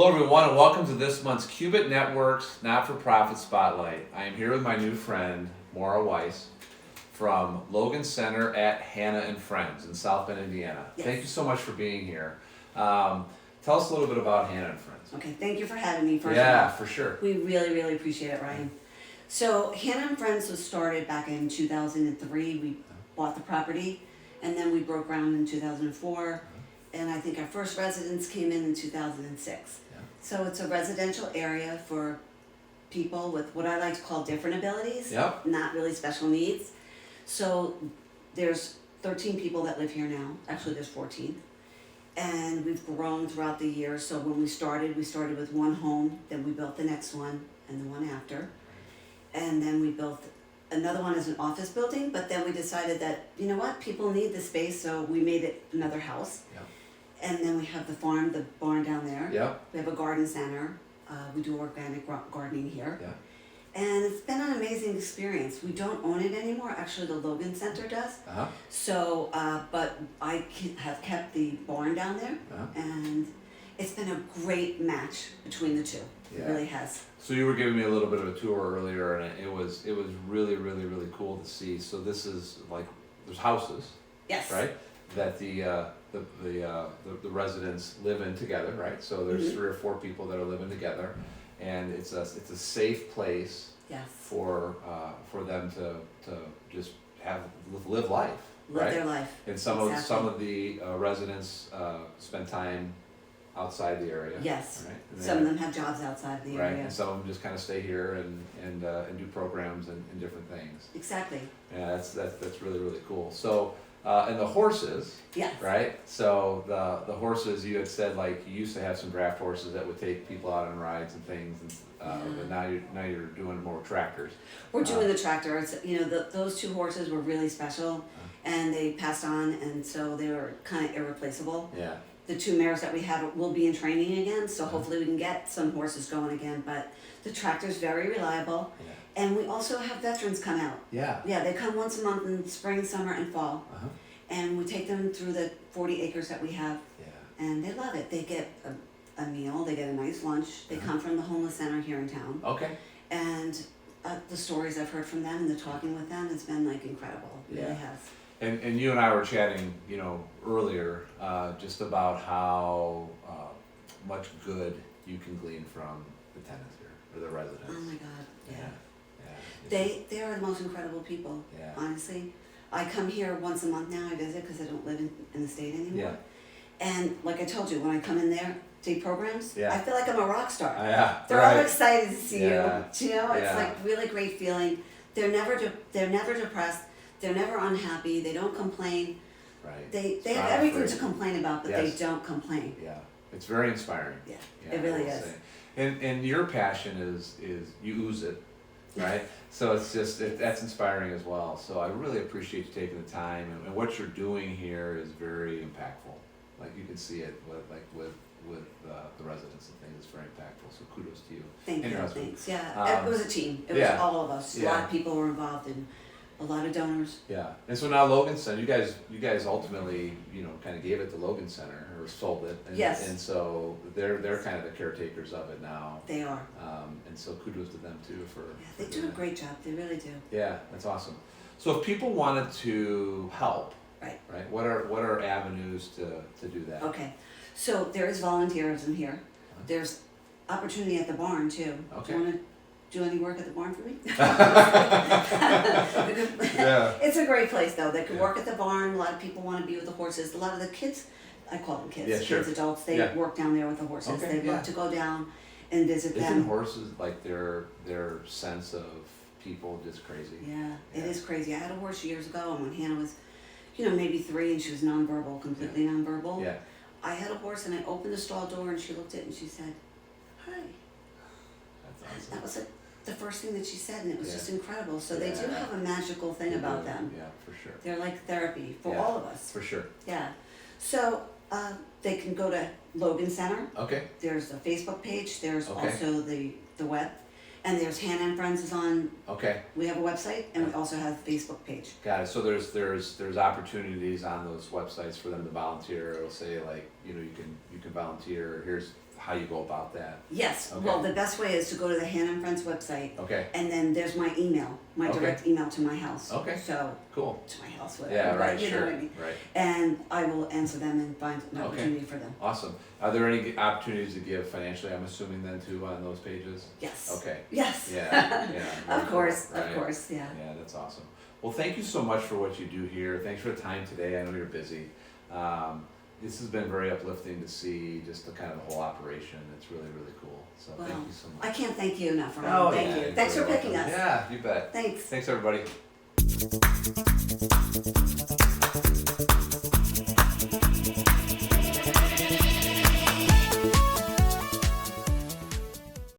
Hello everyone and welcome to this month's Qubit Network's Not-for-Profit Spotlight. I am here with my new friend, Maura Weis, from Logan Center at Hannah and Friends in South Bend, Indiana. Yes. Thank you so much for being here. Tell us a little bit about Hannah and Friends. Okay, thank you for having me first of Yeah, all. for sure. We really appreciate it, Ryan. So Hannah and Friends was started back in 2003. We bought the property and then we broke ground in 2004. And I think our first residents came in 2006. Yeah. So it's a residential area for people with what I like to call different abilities, Yep. not really special needs. So there's 13 people that live here now. Actually, there's 14. And we've grown throughout the years. So when we started with one home, then we built the next one and the one after. And then we built another one as an office building, but then we decided that, you know what, people need the space, so we made it another house. Yep. And then we have the farm, the barn down there. Yep. We have a garden center. We do organic gardening here. Yeah. And it's been an amazing experience. We don't own it anymore. Actually, the Logan Center does. Uh-huh. So, but I have kept the barn down there, Uh-huh. and it's been a great match between the two. Yeah. It really has. So you were giving me a little bit of a tour earlier, and it was really cool to see. So this is like there's houses, Yes. right? That the residents live in together, right? So there's Mhm. 3 or 4 people that are living together, and it's a safe place Yes. for them to just live life, Live right? their life. And some of the residents spend time outside the area. Yes. Right? And Some of them have jobs outside the right, area. and some of them just kind of stay here and do programs and different things. Exactly. Yeah, that's really cool. So, and the horses, Yes. right? So the horses, you had said like you used to have some draft horses that would take people out on rides and things, and but now you're doing more tractors. We're doing the tractor. It's, those 2 horses were really special, and they passed on, and so they were kind of irreplaceable. Yeah. The 2 mares that we have will be in training again, so hopefully we can get some horses going again. But the tractor's very reliable, Yeah. and we also have veterans come out. Yeah. Yeah, they come once a month in spring, summer, and fall, Uh-huh. and we take them through the 40 acres that we have, Yeah. and they love it. They get a meal, they get a nice lunch. They come from the homeless center here in town, Okay. and the stories I've heard from them and the talking with them has been like incredible. It really Yeah. has. And you and I were chatting, earlier, just about how much good you can glean from the tenants here or the residents. Oh my God, yeah. Yeah. They are the most incredible people, Yeah. honestly. I come here once a month now, I visit because I don't live in the state anymore. Yeah. And like I told you, when I come in there, to programs, Yeah. I feel like I'm a rock star. Yeah. They're all Right. excited to see Yeah. you. It's Yeah. like really great feeling. They're never depressed. They're never unhappy. They don't complain. Right. They It's have not everything afraid. to complain about, but Yes. they don't complain. Yeah. It's very inspiring. Yeah, Yeah, it really I will is. say. And your passion is you ooze it, right? So it's just that's inspiring as well. So I really appreciate you taking the time, and what you're doing here is very impactful. Like you can see it with the residents and things. It's very impactful. So kudos to you. Thank And you. your husband. Thanks. Yeah, it was a team. It was yeah. all of us. A lot Yeah. of people were involved and a lot of donors. Yeah, and so now Logan Center, you guys ultimately, kind of gave it to Logan Center or sold it. And, Yes. And so they're kind of the caretakers of it now. They are. And so kudos to them too for. Yeah, they for do a doing great job. They really do. that. Yeah, that's awesome. So if people wanted to help, Right. what are avenues to do that? Okay, so there is volunteerism here. There's opportunity at the barn too. Okay. Do you want to do any work at the barn for me? Yeah. It's a great place though. They can Yeah. work at the barn. A lot of people want to be with the horses. A lot of the kids, I call them kids, Yeah, sure. kids, adults, they Yeah. work down there with the horses. Okay, They yeah. love to go down and visit Isn't them. horses like their sense of people just crazy? Yeah, it Yeah. is crazy. I had a horse years ago, and when Hannah was, maybe 3, and she was nonverbal, completely nonverbal. Yeah. I had a horse, and I opened the stall door, and she looked at it, and she said, "Hi." That's awesome. That was the first thing that she said, and it was Yeah. just incredible. So they do Yeah. have a magical thing about them. Yeah, for sure. They're like therapy for Yeah. all of us. For sure. Yeah. So they can go to Logan Center. Okay. There's a Facebook page. There's Okay. also the web. And there's Hannah and Friends is on, Okay. we have a website, and we also have a Facebook page. Got it. So there's opportunities on those websites for them to volunteer. It'll say like, you can volunteer. Here's how you go about that. Yes, Okay. well, the best way is to go to the Hannah and Friends website, Okay, and then there's my email, my Okay. direct email to my house. Okay. So, cool. to my house, whatever, Yeah, but right, you know sure, what I mean. right. And I will answer them and find an Okay. opportunity for them. Awesome. Are there any opportunities to give financially, I'm assuming then too, on those pages? Yes. Okay. Yes. Yeah, yeah. very Of course, cool, right. of course, yeah. Yeah, that's awesome. Well, thank you so much for what you do here. Thanks for the time today. I know you're busy. This has been very uplifting to see just the kind of the whole operation. It's really, really cool. So Well, thank you so much. I can't thank you enough, Ryan. Oh, Thank yeah, you. you're Thanks for very picking welcome. us. Yeah, you bet. Thanks. Thanks, everybody.